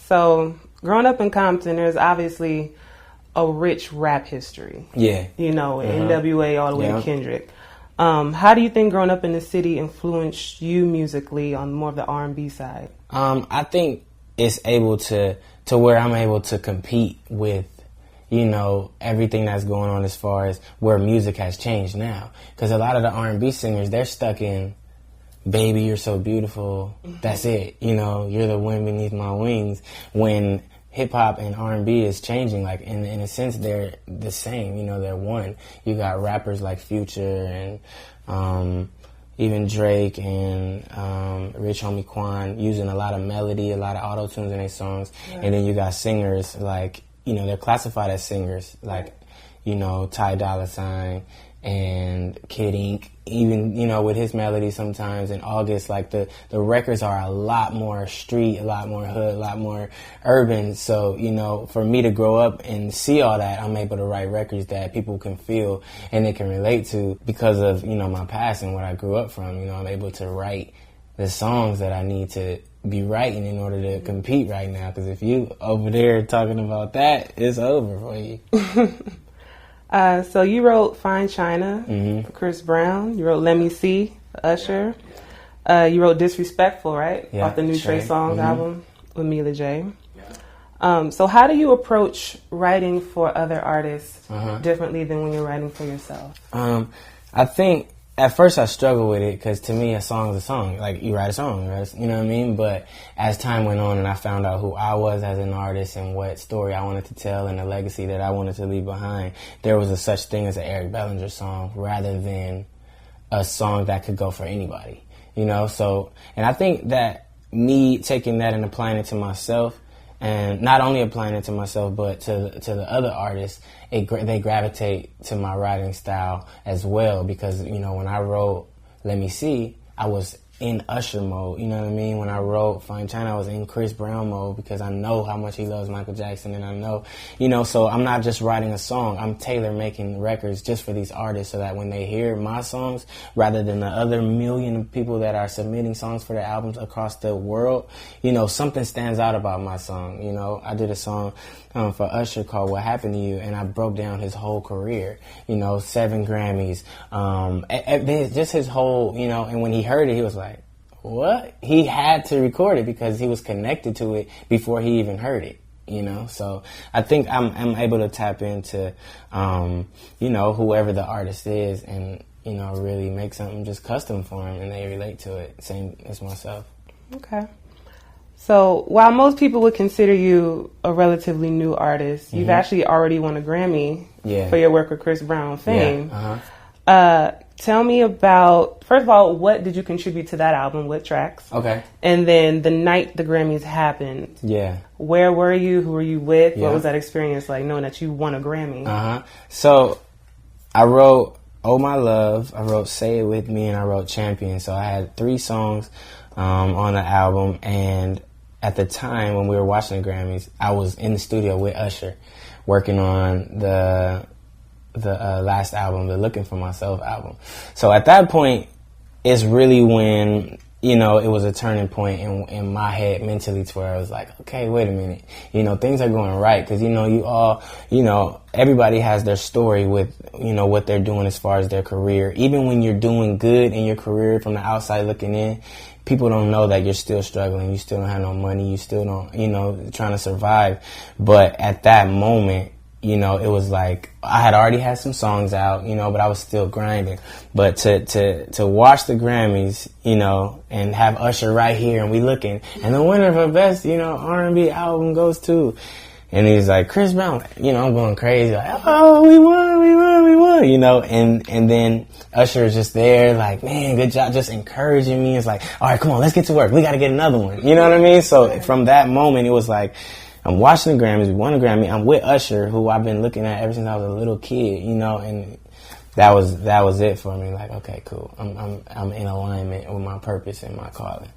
So, growing up in Compton, there's obviously a rich rap history. Yeah. You know, NWA all the way to Kendrick. How do you think growing up in the city influenced you musically on more of the R&B side? I think it's able to where I'm able to compete with, you know, everything that's going on as far as where music has changed now. Because a lot of the R&B singers, they're stuck in, baby, you're so beautiful, that's it. You know, you're the wind beneath my wings. When hip-hop and R&B is changing, like, in a sense, they're the same. You know, they're one. You got rappers like Future and even Drake and Rich Homie Quan using a lot of melody, a lot of auto-tunes in their songs. Right. And then you got singers like, you know, they're classified as singers, like, you know, Ty Dolla $ign and Kid Ink, even, you know, with his melody sometimes. In August, like, the records are a lot more street, a lot more hood, a lot more urban. So, you know, for me to grow up and see all that, I'm able to write records that people can feel and they can relate to because of, you know, my past and what I grew up from. You know, I'm able to write the songs that I need to be writing in order to compete right now. Because if you over there talking about that, it's over for you. So you wrote Fine China for Chris Brown. You wrote Let Me See for Usher. You wrote Disrespectful, right? Yeah, off the new Trey Songz album with Mila J. So how do you approach writing for other artists differently than when you're writing for yourself? I think at first I struggled with it because to me a song is a song. Like, you write a song, right? You know what I mean? But as time went on and I found out who I was as an artist and what story I wanted to tell and the legacy that I wanted to leave behind, there was a such thing as an Eric Bellinger song rather than a song that could go for anybody, you know? So, and I think that me taking that and applying it to myself, and not only applying it to myself, but to the other artists, they gravitate to my writing style as well. Because, you know, when I wrote Let Me See, I was in Usher mode, you know what I mean? When I wrote Fine China, I was in Chris Brown mode because I know how much he loves Michael Jackson, and I know, you know, so I'm not just writing a song, I'm tailor making records just for these artists so that when they hear my songs, rather than the other million people that are submitting songs for their albums across the world, you know, something stands out about my song. You know, I did a song for Usher called What Happened to You, and I broke down his whole career, you know, 7 Grammys, just his whole, you know, and when he heard it, he was like, what? He had to record it because he was connected to it before he even heard it, you know? So I think I'm able to tap into, you know, whoever the artist is and, you know, really make something just custom for them and they relate to it, same as myself. Okay. So while most people would consider you a relatively new artist, you've actually already won a Grammy for your work with Chris Brown, Fame. Tell me about, first of all, what did you contribute to that album? What tracks? Okay. And then the night the Grammys happened. Yeah. Where were you? Who were you with? What was that experience like, knowing that you won a Grammy? So I wrote Oh My Love, I wrote Say It With Me, and I wrote Champion. So I had 3 songs on the album, and at the time when we were watching the Grammys, I was in the studio with Usher working on the last album, the Looking For Myself album. So at that point, it's really when, you know, it was a turning point in my head mentally to where I was like, okay, wait a minute. You know, things are going right because, you know, everybody has their story with, you know, what they're doing as far as their career. Even when you're doing good in your career from the outside looking in, people don't know that you're still struggling. You still don't have no money. You still don't, you know, trying to survive. But at that moment, you know, it was like I had already had some songs out, you know, but I was still grinding. But to watch the Grammys, you know, and have Usher right here and we looking, and the winner for best, you know, R&B album goes to, and he's like, Chris Brown, you know, I'm going crazy, like, oh, we won, you know, and then Usher is just there, like, man, good job, just encouraging me. It's like, all right, come on, let's get to work. We got to get another one. You know what I mean? So from that moment, it was like, I'm watching the Grammys. We won a Grammy. I'm with Usher, who I've been looking at ever since I was a little kid, you know, and that was it for me. Like, okay, cool. I'm in alignment with my purpose and my calling.